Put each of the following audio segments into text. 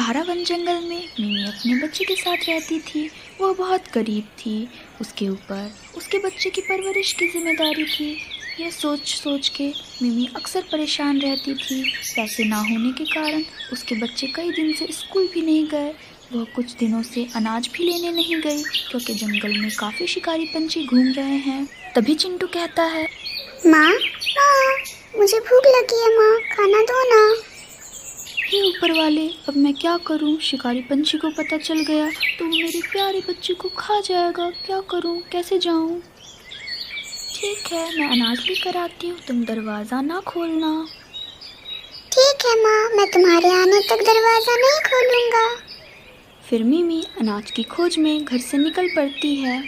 सहारा one जंगल में मिमी अपने बच्चे के साथ रहती थी। वह बहुत गरीब थी। उसके ऊपर उसके बच्चे की परवरिश की जिम्मेदारी थी। यह सोच सोच के मिमी अक्सर परेशान रहती थी। पैसे ना होने के कारण उसके बच्चे कई दिन से स्कूल भी नहीं गए। वह कुछ दिनों से अनाज भी लेने नहीं गई क्योंकि जंगल में काफ़ी शिकारी पंछी घूम रहे हैं। तभी चिंटू कहता है, माँ, मुझे भूख लगी है माँ, खाना दो ना। हे ऊपर वाले, अब मैं क्या करूं? शिकारी पंछी को पता चल गया तो वो मेरे प्यारे बच्चे को खा जाएगा। क्या करूं? कैसे जाऊं? ठीक है, मैं अनाज लेकर आती हूँ, तुम दरवाज़ा ना खोलना। ठीक है माँ, मैं तुम्हारे आने तक दरवाज़ा नहीं खोलूँगा। फिर मिमी अनाज की खोज में घर से निकल पड़ती है।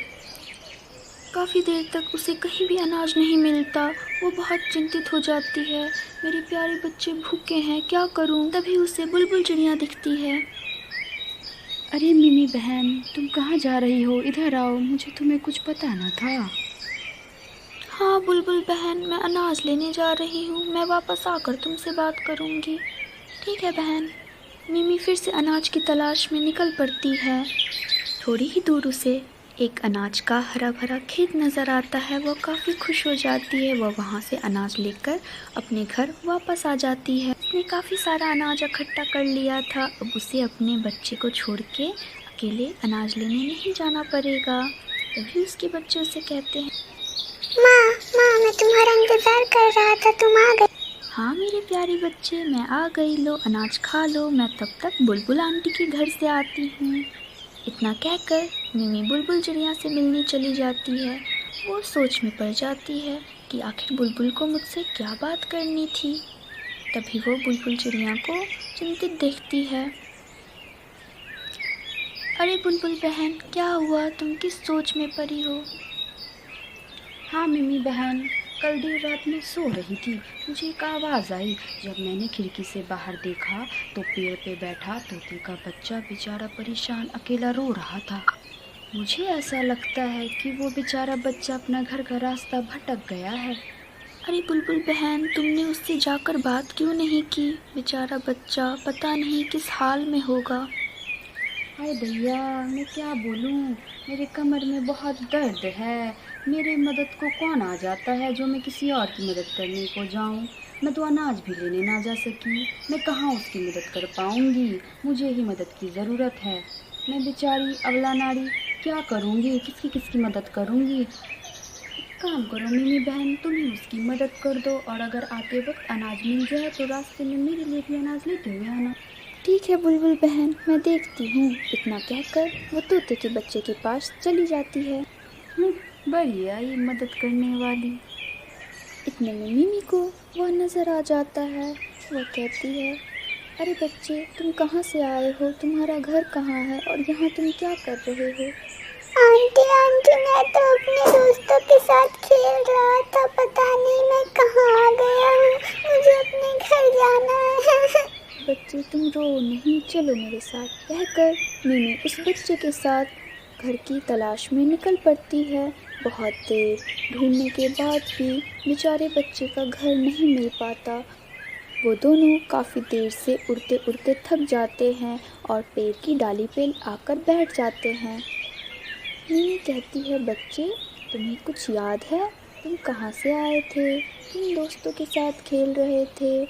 काफ़ी देर तक उसे कहीं भी अनाज नहीं मिलता। वो बहुत चिंतित हो जाती है। मेरे प्यारे बच्चे भूखे हैं, क्या करूं? तभी उसे बुलबुल चिड़िया दिखती है। अरे मिमी बहन, तुम कहाँ जा रही हो? इधर आओ, मुझे तुम्हें कुछ पता ना था। हाँ बुलबुल बहन, मैं अनाज लेने जा रही हूँ। मैं वापस आकर तुमसे बात करूँगी। ठीक है बहन। मिमी फिर से अनाज की तलाश में निकल पड़ती है। थोड़ी ही दूर उसे एक अनाज का हरा भरा खेत नज़र आता है। वह काफ़ी खुश हो जाती है। वह वहाँ से अनाज लेकर अपने घर वापस आ जाती है। उसने काफ़ी सारा अनाज इकट्ठा कर लिया था। अब उसे अपने बच्चे को छोड़ के अकेले अनाज लेने नहीं जाना पड़ेगा। तभी उसके बच्चे उसे कहते हैं, माँ, मैं तुम्हारा इंतज़ार कर रहा था, तुम आ गए। हाँ मेरे प्यारे बच्चे, मैं आ गई, लो अनाज खा लो, मैं तब तक बुलबुल आंटी के घर से आती हूँ। इतना कहकर मिमी बुलबुल चिड़िया से मिलने चली जाती है। वो सोच में पड़ जाती है कि आखिर बुलबुल को मुझसे क्या बात करनी थी। तभी वो बुलबुल चिड़िया को चिंतित देखती है। अरे बुलबुल बहन, क्या हुआ? तुम किस सोच में पड़ी हो? हाँ मिमी बहन, कल देर रात में सो रही थी। मुझे एक आवाज़ आई। जब मैंने खिड़की से बाहर देखा तो पेड़ पे बैठा तोते का बच्चा बेचारा परेशान अकेला रो रहा था। मुझे ऐसा लगता है कि वो बेचारा बच्चा अपना घर का रास्ता भटक गया है। अरे बुलबुल बहन, तुमने उससे जाकर बात क्यों नहीं की? बेचारा बच्चा पता नहीं किस हाल में होगा। हाय भैया, मैं क्या बोलूँ, मेरे कमर में बहुत दर्द है। मेरे मदद को कौन आ जाता है जो मैं किसी और की मदद करने को जाऊँ? मैं तो अनाज भी लेने ना जा सकी। मैं कहाँ उसकी मदद कर पाऊँगी? मुझे ही मदद की ज़रूरत है। मैं बेचारी अबला नारी क्या करूँगी? किसकी मदद करूँगी? काम करो मिमी बहन, तुम ही उसकी मदद कर दो और अगर आते वक्त अनाज मिल जाए तो रास्ते में मेरे लिए भी अनाज लेते हुए आना। ठीक है बुलबुल बहन, मैं देखती हूँ। इतना कहकर वो तोते के बच्चे के पास चली जाती है। बड़ी आई मदद करने वाली। इतने में मिमी को वह नज़र आ जाता है। वह कहती है, अरे बच्चे, तुम कहाँ से आए हो? तुम्हारा घर कहाँ है और यहाँ तुम क्या कर रहे हो? आंटी, मैं तो अपने दोस्तों के साथ खेल रहा था। पता नहीं मैं कहाँ आ गया हूँ। मुझे अपने घर जाना है। बच्चे तुम रो नहीं, चलो मेरे साथ, कहकर मिमी उस बच्चे के साथ घर की तलाश में निकल पड़ती है। बहुत देर ढूंढने के बाद भी बेचारे बच्चे का घर नहीं मिल पाता। वो दोनों काफ़ी देर से उड़ते उड़ते थक जाते हैं और पेड़ की डाली पे आकर बैठ जाते हैं। मिमी कहती है, बच्चे तुम्हें कुछ याद है? तुम कहाँ से आए थे? किन दोस्तों के साथ खेल रहे थे?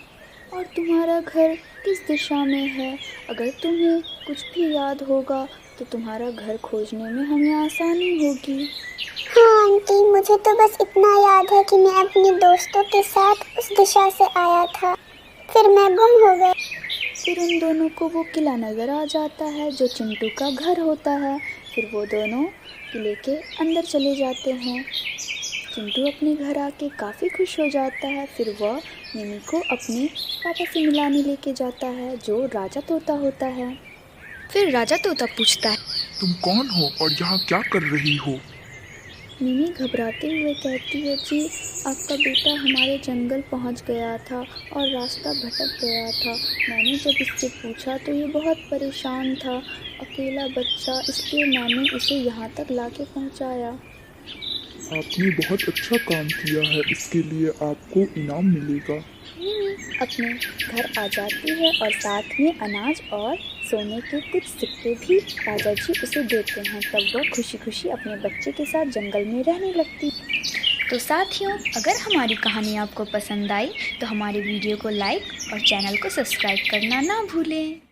और तुम्हारा घर किस दिशा में है? अगर तुम्हें कुछ भी याद होगा तो तुम्हारा घर खोजने में हमें आसानी होगी। हाँ आंटी, मुझे तो बस इतना याद है कि मैं अपने दोस्तों के साथ उस दिशा से आया था, फिर मैं गुम हो गया। फिर उन दोनों को वो किला नज़र आ जाता है जो चिंटू का घर होता है। फिर वो दोनों किले के अंदर चले जाते हैं। चिंटू अपने घर आके काफ़ी खुश हो जाता है। फिर वह मिमी को अपने पापा से मिलाने लेके जाता है जो राजा तोता होता है। फिर राजा तोता पूछता है, तुम कौन हो और यहाँ क्या कर रही हो? मिमी घबराते हुए कहती है, जी आपका बेटा हमारे जंगल पहुंच गया था और रास्ता भटक गया था। मैंने जब इससे पूछा तो ये बहुत परेशान था, अकेला बच्चा, इसलिए मैंने इसे यहाँ तक लाके पहुँचाया। आपने बहुत अच्छा काम किया है, इसके लिए आपको इनाम मिलेगा। मिमी अपने घर आ जाती है और साथ में अनाज और सोने के कुछ सिक्के भी राजा जी उसे देते हैं। तब वह खुशी खुशी अपने बच्चे के साथ जंगल में रहने लगती। तो साथियों, अगर हमारी कहानी आपको पसंद आई तो हमारे वीडियो को लाइक और चैनल को सब्सक्राइब करना ना भूलें।